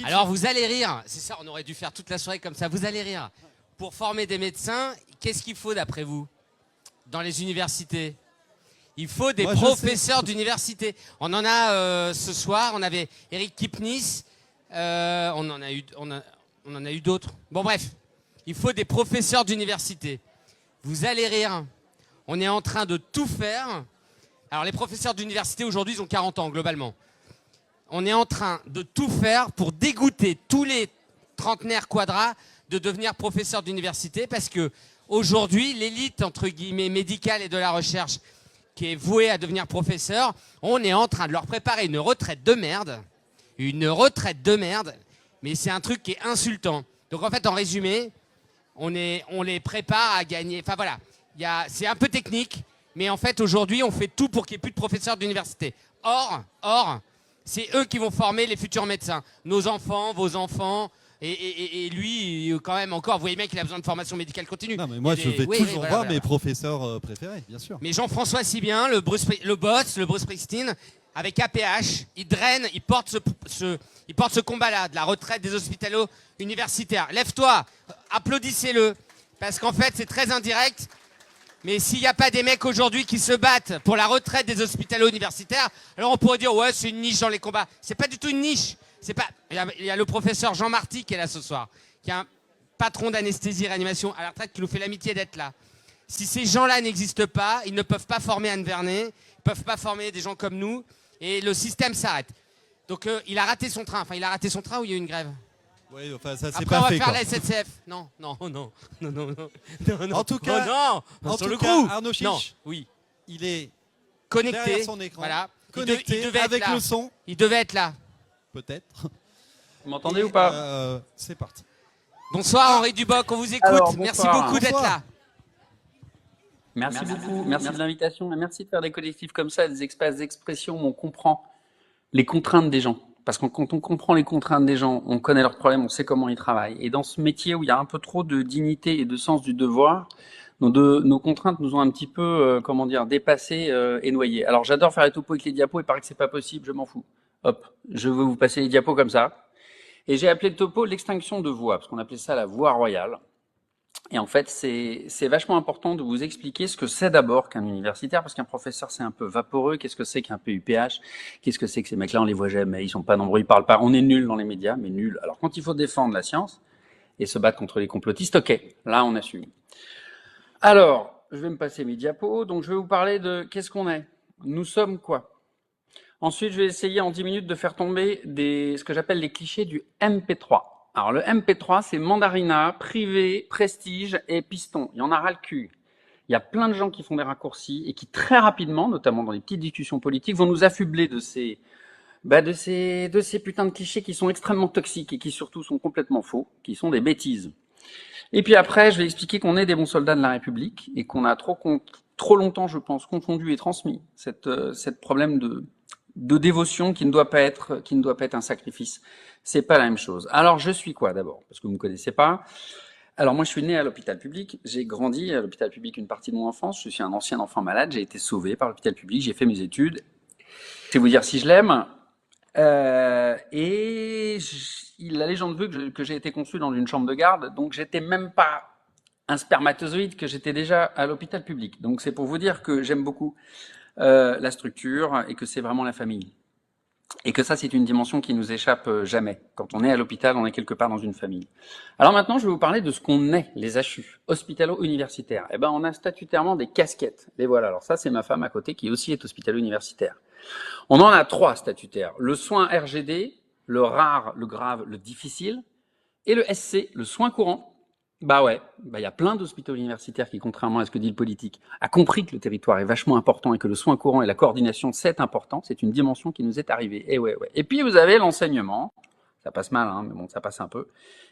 Alors vous allez rire, c'est ça, on aurait dû faire toute la soirée comme ça, vous allez rire. Pour former des médecins, qu'est-ce qu'il faut d'après vous dans les universités? Il faut des professeurs d'université. On en a ce soir, on avait Eric Kipnis, on en a eu d'autres. Bon bref, il faut des professeurs d'université. Vous allez rire, on est en train de tout faire. Alors les professeurs d'université aujourd'hui, ils ont 40 ans globalement. On est en train de tout faire pour dégoûter tous les trentenaires quadras de devenir professeurs d'université parce que aujourd'hui, l'élite entre guillemets médicale et de la recherche qui est vouée à devenir professeur, on est en train de leur préparer une retraite de merde. Une retraite de merde, mais c'est un truc qui est insultant. Donc en fait, en résumé, on les prépare à gagner. Enfin voilà, c'est un peu technique, mais en fait aujourd'hui, on fait tout pour qu'il n'y ait plus de professeurs d'université. Or, c'est eux qui vont former les futurs médecins. Nos enfants, vos enfants, et lui, quand même, encore, vous voyez bien qu'il a besoin de formation médicale continue. Non, mais moi, je vais toujours voir mes professeurs préférés, bien sûr. Mais Jean-François Sibien, le Bruce Springsteen, avec APH, il draine, il porte ce combat-là, de la retraite des hospitalo universitaires. Lève-toi, applaudissez-le, parce qu'en fait, c'est très indirect. Mais s'il n'y a pas des mecs aujourd'hui qui se battent pour la retraite des hospitalo universitaires, alors on pourrait dire ouais, c'est une niche dans les combats. C'est pas du tout une niche. C'est pas. Il y a le professeur Jean Marty qui est là ce soir, qui est un patron d'anesthésie et réanimation à la retraite qui nous fait l'amitié d'être là. Si ces gens-là n'existent pas, ils ne peuvent pas former Anne Vernet, ils ne peuvent pas former des gens comme nous, et le système s'arrête. Donc il a raté son train. Enfin, il a raté son train ou il y a eu une grève? Oui, enfin, ça c'est Après, pas on va fait. faire Quoi. la SNCF. Non. En tout cas, Arnaud Chiche, oui. Il est connecté derrière son écran, voilà. connecté avec le son. Il devait être là. Peut-être. Vous m'entendez ou pas? C'est parti. Bonsoir Henri Duboc, on vous écoute. Alors, merci beaucoup d'être là. Merci beaucoup, merci de l'invitation et merci de faire des collectifs comme ça, des espaces d'expression où on comprend les contraintes des gens. Parce que quand on comprend les contraintes des gens, on connaît leurs problèmes, on sait comment ils travaillent. Et dans ce métier où il y a un peu trop de dignité et de sens du devoir, nos contraintes nous ont un petit peu, dépassés et noyés. Alors j'adore faire les topos avec les diapos, il paraît que c'est pas possible, je m'en fous. Hop, je veux vous passer les diapos comme ça. Et j'ai appelé le topo l'extinction de voix, parce qu'on appelait ça la voix royale. Et en fait, c'est vachement important de vous expliquer ce que c'est d'abord qu'un universitaire, parce qu'un professeur, c'est un peu vaporeux. Qu'est-ce que c'est qu'un PUPH? Qu'est-ce que c'est que ces mecs-là? On les voit jamais, ils sont pas nombreux, ils parlent pas. On est nuls dans les médias, mais nuls. Alors, quand il faut défendre la science et se battre contre les complotistes, ok, là, on assume. Alors, je vais me passer mes diapos. Donc, je vais vous parler de qu'est-ce qu'on est. Nous sommes quoi? Ensuite, je vais essayer en 10 minutes de faire tomber ce que j'appelle les clichés du MP3. Alors, le MP3, c'est mandarina, privé, prestige et piston. Il y en a ras le cul. Il y a plein de gens qui font des raccourcis et qui, très rapidement, notamment dans les petites discussions politiques, vont nous affubler de ces putains de clichés qui sont extrêmement toxiques et qui, surtout, sont complètement faux, qui sont des bêtises. Et puis après, je vais expliquer qu'on est des bons soldats de la République et qu'on a trop longtemps, je pense, confondu et transmis cette problème de dévotion qui ne doit pas être un sacrifice. C'est pas la même chose. Alors, je suis quoi d'abord? Parce que vous me connaissez pas. Alors, moi, je suis né à l'hôpital public. J'ai grandi à l'hôpital public une partie de mon enfance. Je suis un ancien enfant malade. J'ai été sauvé par l'hôpital public. J'ai fait mes études. Je vais vous dire si je l'aime. La légende veut que j'ai été conçu dans une chambre de garde. Donc, j'étais même pas un spermatozoïde, que j'étais déjà à l'hôpital public. Donc, c'est pour vous dire que j'aime beaucoup la structure et que c'est vraiment la famille. Et que ça, c'est une dimension qui nous échappe jamais. Quand on est à l'hôpital, on est quelque part dans une famille. Alors maintenant, je vais vous parler de ce qu'on est, les HU, hospitalo-universitaires. Eh ben, on a statutairement des casquettes. Les voilà. Alors ça, c'est ma femme à côté qui aussi est hospitalo-universitaire. On en a 3 statutaires. Le soin RGD, le rare, le grave, le difficile, et le SC, le soin courant. Bah ouais, il y a plein d'hôpitaux universitaires qui, contrairement à ce que dit le politique, a compris que le territoire est vachement important et que le soin courant et la coordination, c'est important. C'est une dimension qui nous est arrivée. Et ouais. Et puis, vous avez l'enseignement. Ça passe mal, hein, mais bon, ça passe un peu.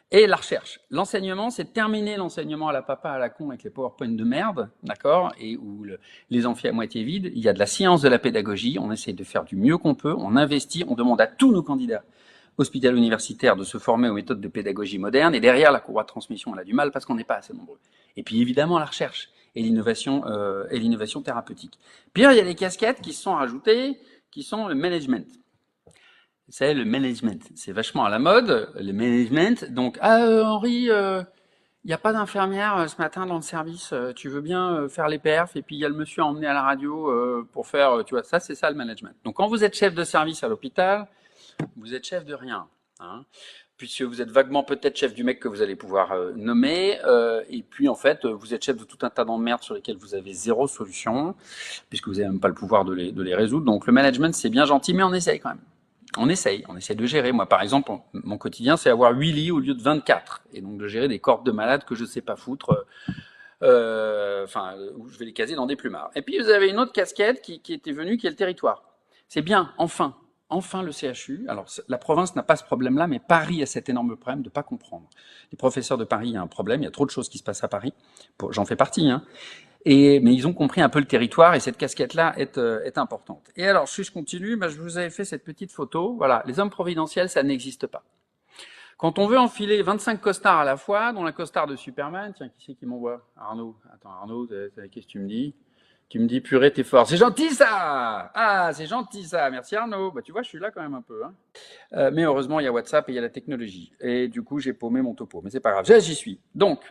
Et la recherche. L'enseignement, c'est terminer l'enseignement à la papa, à la con, avec les PowerPoint de merde, d'accord, et où les amphis à moitié vides. Il y a de la science de la pédagogie. On essaie de faire du mieux qu'on peut. On investit. On demande à tous nos candidats hospitalo-universitaires de se former aux méthodes de pédagogie moderne, et derrière, la courroie de transmission, elle a du mal parce qu'on n'est pas assez nombreux. Et puis, évidemment, la recherche et l'innovation thérapeutique. Puis, il y a les casquettes qui se sont rajoutées, qui sont le management. C'est le management. C'est vachement à la mode, le management. Donc, Henri, il n'y a pas d'infirmière ce matin dans le service. Tu veux bien faire les perfs? Et puis, il y a le monsieur emmené à la radio pour faire, tu vois, ça, c'est ça le management. Donc, quand vous êtes chef de service à l'hôpital, vous êtes chef de rien. Hein, puisque vous êtes vaguement peut-être chef du mec que vous allez pouvoir nommer, et puis en fait, vous êtes chef de tout un tas d'emmerdes sur lesquelles vous avez zéro solution, puisque vous n'avez même pas le pouvoir de les résoudre. Donc le management, c'est bien gentil, mais on essaye quand même. On essaye de gérer. Moi, par exemple, mon quotidien, c'est avoir 8 lits au lieu de 24, et donc de gérer des cordes de malades que je sais pas foutre, où je vais les caser dans des plumards. Et puis vous avez une autre casquette qui était venue, qui est le territoire. C'est bien, enfin le CHU. Alors la province n'a pas ce problème-là, mais Paris a cet énorme problème de ne pas comprendre. Les professeurs de Paris, il y a un problème, il y a trop de choses qui se passent à Paris. J'en fais partie, hein. Mais ils ont compris un peu le territoire et cette casquette-là est importante. Et alors, si je continue, je vous avais fait cette petite photo. Voilà, les hommes providentiels, ça n'existe pas. Quand on veut enfiler 25 costards à la fois, dont la costard de Superman, tiens, qui c'est qui m'envoie? Arnaud. Attends, Arnaud, qu'est-ce que tu me dis? Tu me dis, purée, t'es fort. C'est gentil, ça! Ah, c'est gentil, ça. Merci, Arnaud. Tu vois, je suis là quand même un peu. Hein. Mais heureusement, il y a WhatsApp et il y a la technologie. Et du coup, j'ai paumé mon topo. Mais c'est pas grave. J'y suis. Donc,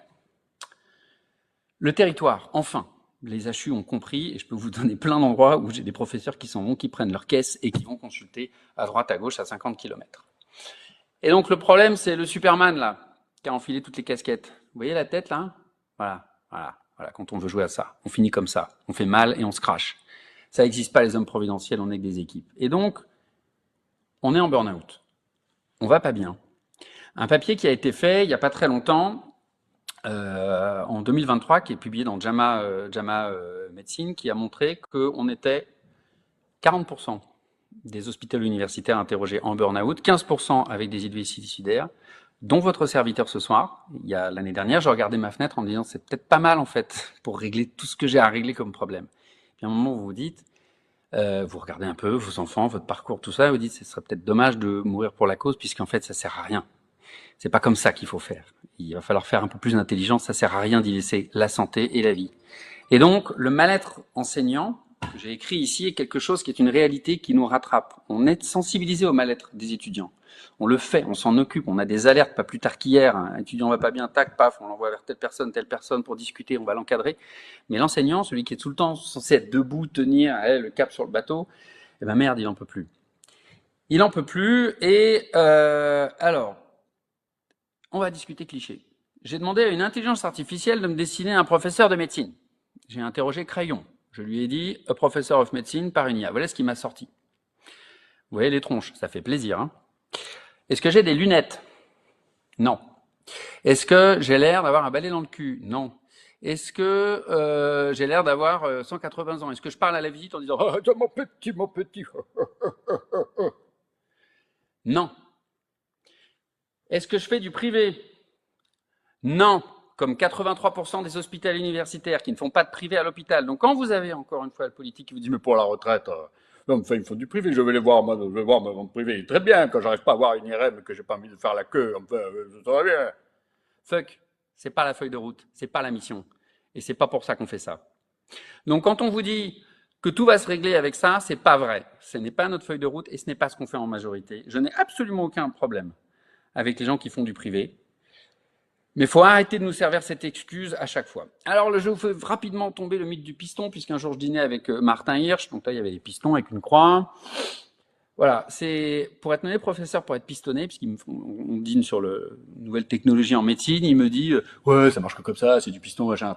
le territoire, enfin. Les HU ont compris, et je peux vous donner plein d'endroits où j'ai des professeurs qui s'en vont, qui prennent leur caisse et qui vont consulter à droite, à gauche, à 50 km. Et donc, le problème, c'est le Superman, là, qui a enfilé toutes les casquettes. Vous voyez la tête, là? Voilà, quand on veut jouer à ça, on finit comme ça, on fait mal et on se crache. Ça n'existe pas les hommes providentiels, on est que des équipes. Et donc, on est en burn-out. On va pas bien. Un papier qui a été fait il n'y a pas très longtemps, en 2023, qui est publié dans JAMA Médecine, qui a montré qu'on était 40% des hôpitaux universitaires interrogés en burn-out, 15% avec des idées suicidaires, dont votre serviteur ce soir. Il y a l'année dernière, je regardais ma fenêtre en me disant c'est peut-être pas mal en fait pour régler tout ce que j'ai à régler comme problème. Puis à un moment vous vous dites, vous regardez un peu vos enfants, votre parcours, tout ça, et vous dites ce serait peut-être dommage de mourir pour la cause puisqu'en fait ça sert à rien. C'est pas comme ça qu'il faut faire. Il va falloir faire un peu plus d'intelligence, ça sert à rien d'y laisser la santé et la vie. Et donc le mal-être enseignant que j'ai écrit ici est quelque chose qui est une réalité qui nous rattrape. On est sensibilisé au mal-être des étudiants. On le fait, on s'en occupe, on a des alertes, pas plus tard qu'hier, un étudiant va pas bien, tac, paf, on l'envoie vers telle personne pour discuter, on va l'encadrer. Mais l'enseignant, celui qui est tout le temps censé être debout, tenir le cap sur le bateau, merde, il en peut plus. Il en peut plus, et alors, on va discuter cliché. J'ai demandé à une intelligence artificielle de me dessiner un professeur de médecine. J'ai interrogé Crayon. Je lui ai dit « A professor of medicine par une IA ». Voilà ce qu'il m'a sorti. Vous voyez les tronches, ça fait plaisir, hein. Est-ce que j'ai des lunettes? Non. Est-ce que j'ai l'air d'avoir un balai dans le cul? Non. Est-ce que j'ai l'air d'avoir 180 ans? Est-ce que je parle à la visite en disant « Oh, mon petit, mon petit ». Non. Est-ce que je fais du privé? Non. Comme 83% des hôpitaux universitaires qui ne font pas de privé à l'hôpital. Donc quand vous avez encore une fois le politique qui vous dit « Mais pour la retraite… Enfin, il faut du privé, je vais les voir, moi, je vais voir ma vente privée. Très bien, quand j'arrive pas à voir une IRM, que j'ai pas envie de faire la queue, enfin, ça va bien. » Fuck, c'est pas la feuille de route, c'est pas la mission. Et c'est pas pour ça qu'on fait ça. Donc quand on vous dit que tout va se régler avec ça, c'est pas vrai. Ce n'est pas notre feuille de route et ce n'est pas ce qu'on fait en majorité. Je n'ai absolument aucun problème avec les gens qui font du privé. Mais il faut arrêter de nous servir cette excuse à chaque fois. Alors, je vous fais rapidement tomber le mythe du piston, puisqu'un jour je dînais avec Martin Hirsch, donc là il y avait des pistons avec une croix. Voilà, c'est pour être nommé professeur, pour être pistonné, puisqu'on dîne sur le nouvelle technologie en médecine, il me dit ouais, ça marche que comme ça, c'est du piston, machin.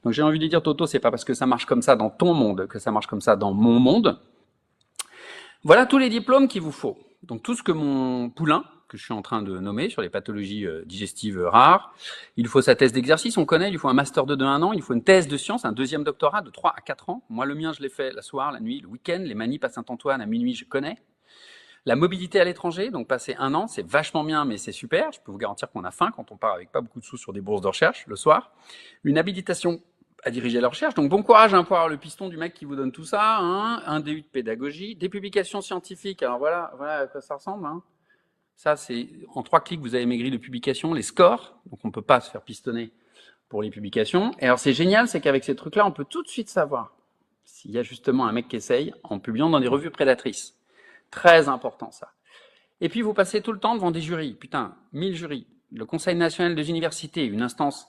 Donc j'ai envie de lui dire Toto, c'est pas parce que ça marche comme ça dans ton monde que ça marche comme ça dans mon monde. Voilà tous les diplômes qu'il vous faut. Donc tout ce que mon poulain, que je suis en train de nommer sur les pathologies digestives rares. Il faut sa thèse d'exercice, on connaît, il faut un master 2 de 1 an, il faut une thèse de sciences, un deuxième doctorat de 3 à 4 ans. Moi, le mien, je l'ai fait le soir, la nuit, le week-end, les manips à Saint-Antoine à minuit, je connais. La mobilité à l'étranger, donc passer 1 an, c'est vachement bien, mais c'est super. Je peux vous garantir qu'on a faim quand on part avec pas beaucoup de sous sur des bourses de recherche le soir. Une habilitation à diriger la recherche, donc bon courage pour avoir le piston du mec qui vous donne tout ça, un DU de pédagogie, des publications scientifiques, alors voilà à quoi ça ressemble, Ça, c'est en 3 clics, vous avez mes grilles de publication, les scores. Donc, on ne peut pas se faire pistonner pour les publications. Et alors, c'est génial, c'est qu'avec ces trucs-là, on peut tout de suite savoir s'il y a justement un mec qui essaye en publiant dans des revues prédatrices. Très important, ça. Et puis, vous passez tout le temps devant des jurys. Putain, 1000 jurys. Le Conseil national des universités, une instance,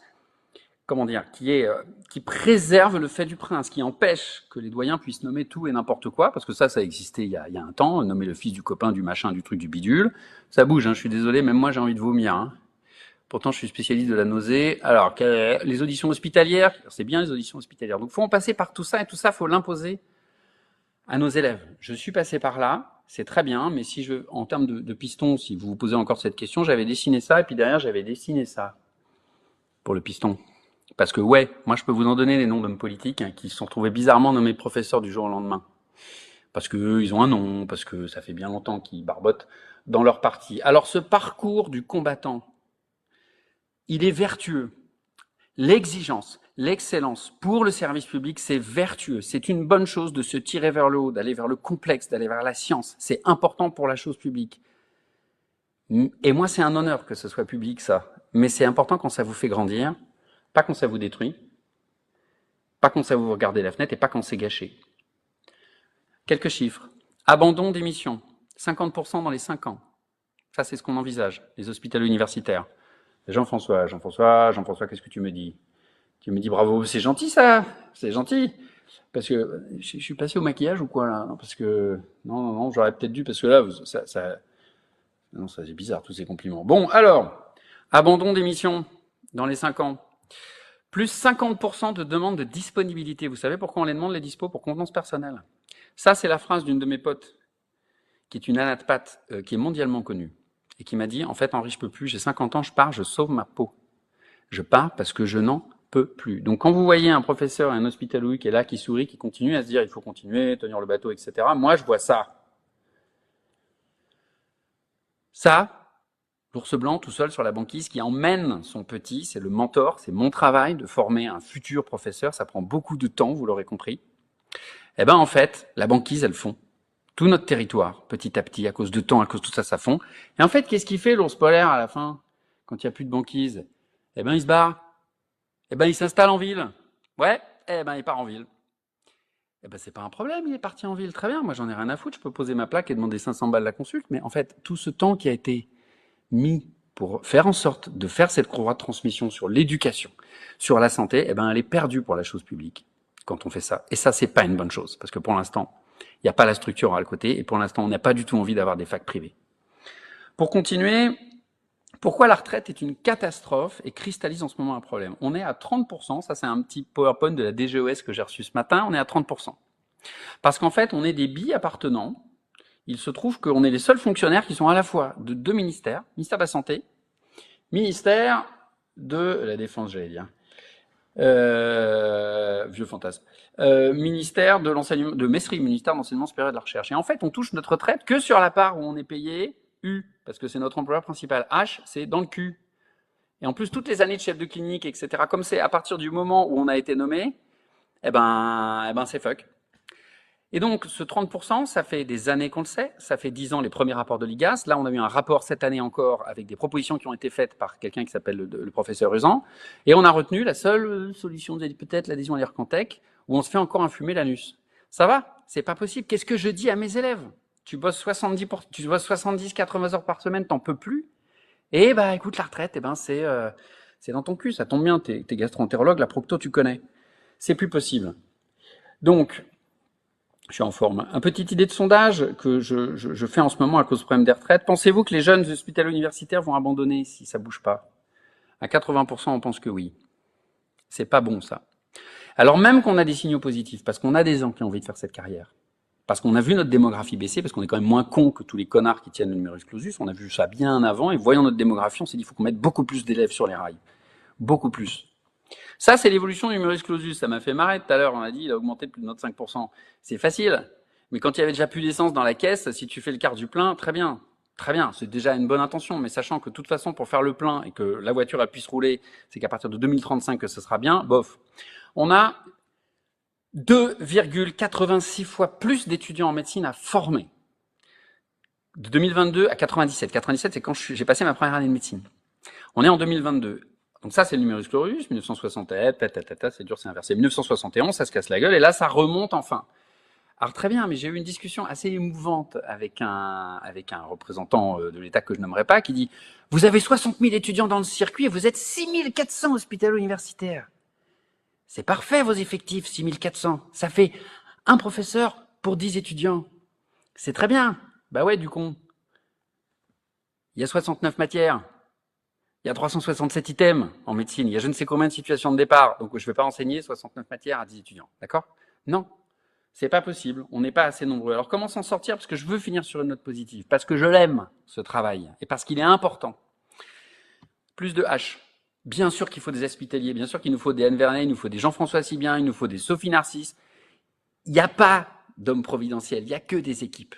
comment dire, qui préserve le fait du prince, qui empêche que les doyens puissent nommer tout et n'importe quoi, parce que ça existait il y a un temps, nommer le fils du copain, du machin, du truc, du bidule. Ça bouge, hein, je suis désolé, même moi j'ai envie de vomir. Hein. Pourtant, je suis spécialiste de la nausée. Alors, les auditions hospitalières, c'est bien les auditions hospitalières. Donc, faut en passer par tout ça, et tout ça, faut l'imposer à nos élèves. Je suis passé par là, c'est très bien, mais si en termes de piston, si vous vous posez encore cette question, j'avais dessiné ça, et puis derrière, j'avais dessiné ça pour le piston. Parce que ouais, moi je peux vous en donner les noms d'hommes politiques hein, qui se sont retrouvés bizarrement nommés professeurs du jour au lendemain. Parce que ils ont un nom, parce que ça fait bien longtemps qu'ils barbotent dans leur parti. Alors ce parcours du combattant, il est vertueux. L'exigence, l'excellence pour le service public, c'est vertueux. C'est une bonne chose de se tirer vers le haut, d'aller vers le complexe, d'aller vers la science. C'est important pour la chose publique. Et moi, c'est un honneur que ce soit public, ça. Mais c'est important quand ça vous fait grandir, pas quand ça vous détruit, pas quand ça vous regardez la fenêtre et pas quand c'est gâché. Quelques chiffres. Abandon des missions, 50% dans les 5 ans. Ça, c'est ce qu'on envisage, les hospitalo universitaires. Jean-François, qu'est-ce que tu me dis? Tu me dis bravo, c'est gentil ça, c'est gentil. Parce que je suis passé au maquillage ou quoi là? Non, parce que non, j'aurais peut-être dû parce que là, non, ça c'est bizarre tous ces compliments. Bon, alors, abandon des missions dans les 5 ans. Plus 50% de demandes de disponibilité. Vous savez pourquoi on les demande les dispos? Pour convenance personnelle. Ça, c'est la phrase d'une de mes potes, qui est une anathpathe, qui est mondialement connue, et qui m'a dit, en fait, Henri, je peux plus, j'ai 50 ans, je pars, je sauve ma peau. Je pars parce que je n'en peux plus. Donc, quand vous voyez un professeur et un hospitalo qui est là, qui sourit, qui continue à se dire, il faut continuer, tenir le bateau, etc., moi, je vois ça. Ça, l'ours blanc tout seul sur la banquise qui emmène son petit, c'est le mentor, c'est mon travail de former un futur professeur, ça prend beaucoup de temps, vous l'aurez compris. Eh ben en fait, la banquise, elle fond. Tout notre territoire, petit à petit, à cause de temps, à cause de tout ça, ça fond. Et en fait, qu'est-ce qu'il fait l'ours polaire à la fin, quand il n'y a plus de banquise? Eh ben il se barre. Eh ben il s'installe en ville. Ouais, eh ben il part en ville. Eh ben c'est pas un problème, il est parti en ville, très bien, moi j'en ai rien à foutre, je peux poser ma plaque et demander 500 balles la consulte, mais en fait, tout ce temps qui a été mis pour faire en sorte de faire cette courroie de transmission sur l'éducation, sur la santé, eh ben elle est perdue pour la chose publique quand on fait ça. Et ça, c'est pas une bonne chose, parce que pour l'instant, il n'y a pas la structure à le côté, et pour l'instant, on n'a pas du tout envie d'avoir des facs privées. Pour continuer, pourquoi la retraite est une catastrophe et cristallise en ce moment un problème? On est à 30%, ça c'est un petit PowerPoint de la DGES que j'ai reçu ce matin, on est à 30%. Parce qu'en fait, on est des bi-appartenants. Il se trouve qu'on est les seuls fonctionnaires qui sont à la fois de 2 ministères, ministère de la Santé, ministère de la Défense, j'allais dire, vieux fantasme, ministère de l'enseignement, de MESRI, ministère de l'enseignement supérieur et de la recherche. Et en fait, on touche notre retraite que sur la part où on est payé U, parce que c'est notre employeur principal. H, c'est dans le cul. Et en plus, toutes les années de chef de clinique, etc., comme c'est à partir du moment où on a été nommé, eh ben c'est fuck. Et donc, ce 30%, ça fait des années qu'on le sait, ça fait 10 ans les premiers rapports de l'IGAS. Là, on a eu un rapport cette année encore avec des propositions qui ont été faites par quelqu'un qui s'appelle le professeur Usan. Et on a retenu la seule solution, peut-être l'adhésion à l'IRCANTEC, où on se fait encore infumer l'anus. Ça va? C'est pas possible. Qu'est-ce que je dis à mes élèves? Tu bosses 70-80 heures par semaine, t'en peux plus? Et bah, écoute, la retraite, c'est dans ton cul. Ça tombe bien, t'es gastro-entérologue, la procto, tu connais. C'est plus possible. Donc, je suis en forme. Une petite idée de sondage que je fais en ce moment à cause du problème des retraites. Pensez-vous que les jeunes hospitalo-universitaires vont abandonner si ça bouge pas? À 80%, on pense que oui. C'est pas bon, ça. Alors même qu'on a des signaux positifs, parce qu'on a des gens qui ont envie de faire cette carrière, parce qu'on a vu notre démographie baisser, parce qu'on est quand même moins cons que tous les connards qui tiennent le numerus clausus, on a vu ça bien avant, et voyant notre démographie, on s'est dit qu'il faut qu'on mette beaucoup plus d'élèves sur les rails. Beaucoup plus. Ça, c'est l'évolution du numerus clausus. Ça m'a fait marrer tout à l'heure. On a dit, il a augmenté de plus de 95%. C'est facile. Mais quand il y avait déjà plus d'essence dans la caisse, si tu fais le quart du plein, très bien. Très bien. C'est déjà une bonne intention. Mais sachant que de toute façon, pour faire le plein et que la voiture, elle puisse rouler, c'est qu'à partir de 2035 que ce sera bien, bof. On a 2,86 fois plus d'étudiants en médecine à former. De 2022 à 97. 97, c'est quand j'ai passé ma première année de médecine. On est en 2022. Donc ça, c'est le numerus clausus, 1967, c'est dur, c'est inversé. 1971, ça se casse la gueule, et là, ça remonte enfin. Alors très bien, mais j'ai eu une discussion assez émouvante avec un représentant de l'État que je nommerai pas, qui dit « Vous avez 60 000 étudiants dans le circuit et vous êtes 6 400 hospitalo-universitaires. C'est parfait vos effectifs, 6 400. Ça fait un professeur pour 10 étudiants. C'est très bien. Bah ouais, du con. Il y a 69 matières. Il y a 367 items en médecine. Il y a je ne sais combien de situations de départ. Donc je ne vais pas enseigner 69 matières à 10 étudiants. D'accord? Non. C'est pas possible, on n'est pas assez nombreux. Alors comment s'en sortir? Parce que je veux finir sur une note positive, parce que je l'aime, ce travail, et parce qu'il est important. Plus de H. Bien sûr qu'il faut des hospitaliers, bien sûr qu'il nous faut des Anne Vernet, il nous faut des Jean-François Sibien, il nous faut des Sophie Narcisse. Il n'y a pas d'homme providentiel, il n'y a que des équipes.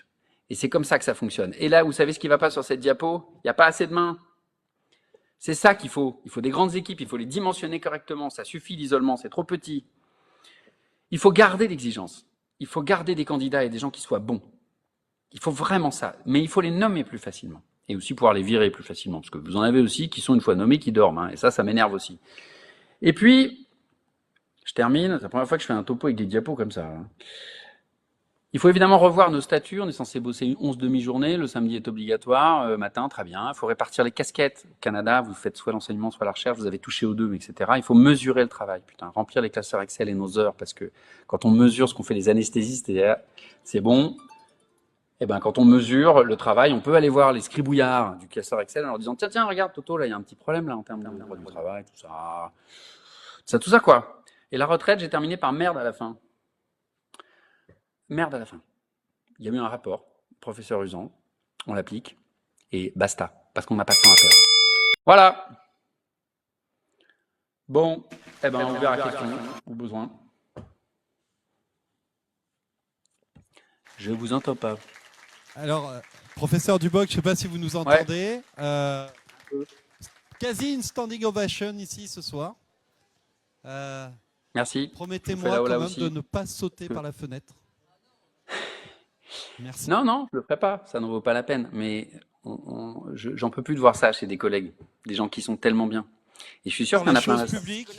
Et c'est comme ça que ça fonctionne. Et là, vous savez ce qui ne va pas sur cette diapo? Il n'y a pas assez de mains. C'est ça qu'il faut. Il faut des grandes équipes, il faut les dimensionner correctement. Ça suffit l'isolement, c'est trop petit. Il faut garder l'exigence. Il faut garder des candidats et des gens qui soient bons. Il faut vraiment ça. Mais il faut les nommer plus facilement. Et aussi pouvoir les virer plus facilement. Parce que vous en avez aussi qui sont une fois nommés, qui dorment. Hein, et ça m'énerve aussi. Et puis, je termine. C'est la première fois que je fais un topo avec des diapos comme ça. Hein. Il faut évidemment revoir nos statuts. On est censé bosser 11 demi-journées. Le samedi est obligatoire. Matin, très bien. Il faut répartir les casquettes. Au Canada, vous faites soit l'enseignement, soit la recherche. Vous avez touché aux deux, etc. Il faut mesurer le travail. Putain, remplir les classeurs Excel et nos heures. Parce que quand on mesure ce qu'on fait les anesthésistes, c'est bon. Et ben, quand on mesure le travail, on peut aller voir les scribouillards du classeur Excel en leur disant tiens, regarde, Toto, là, il y a un petit problème là en termes de droit du travail, tout ça, quoi. Et la retraite, j'ai terminé par merde à la fin. Merde à la fin. Il y a eu un rapport, professeur Usan, on l'applique, et basta, parce qu'on n'a pas de temps à perdre. Voilà. Bon, eh ben, on verra la question ou besoin. Je vous entends pas. Alors, professeur Duboc, je ne sais pas si vous nous entendez. Ouais. Quasi une standing ovation ici ce soir. Merci. Promettez-moi quand même de ne pas sauter par la fenêtre. Merci. Non, je le ferai pas. Ça n'en vaut pas la peine. Mais j'en peux plus de voir ça chez des collègues, des gens qui sont tellement bien. Et je suis sûr qu'il y en a plein. Publique,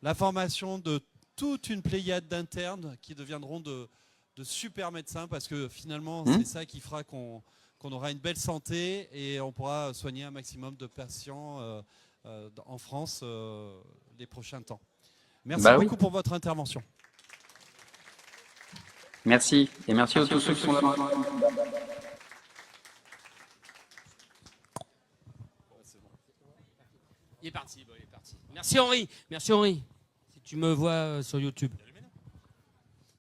la formation de toute une pléiade d'internes qui deviendront de super médecins, parce que finalement, c'est ça qui fera qu'on aura une belle santé et on pourra soigner un maximum de patients en France les prochains temps. Merci beaucoup pour votre intervention. Merci. Et merci à tous ceux qui sont là. Il est parti. Merci Henri. Si tu me vois sur YouTube.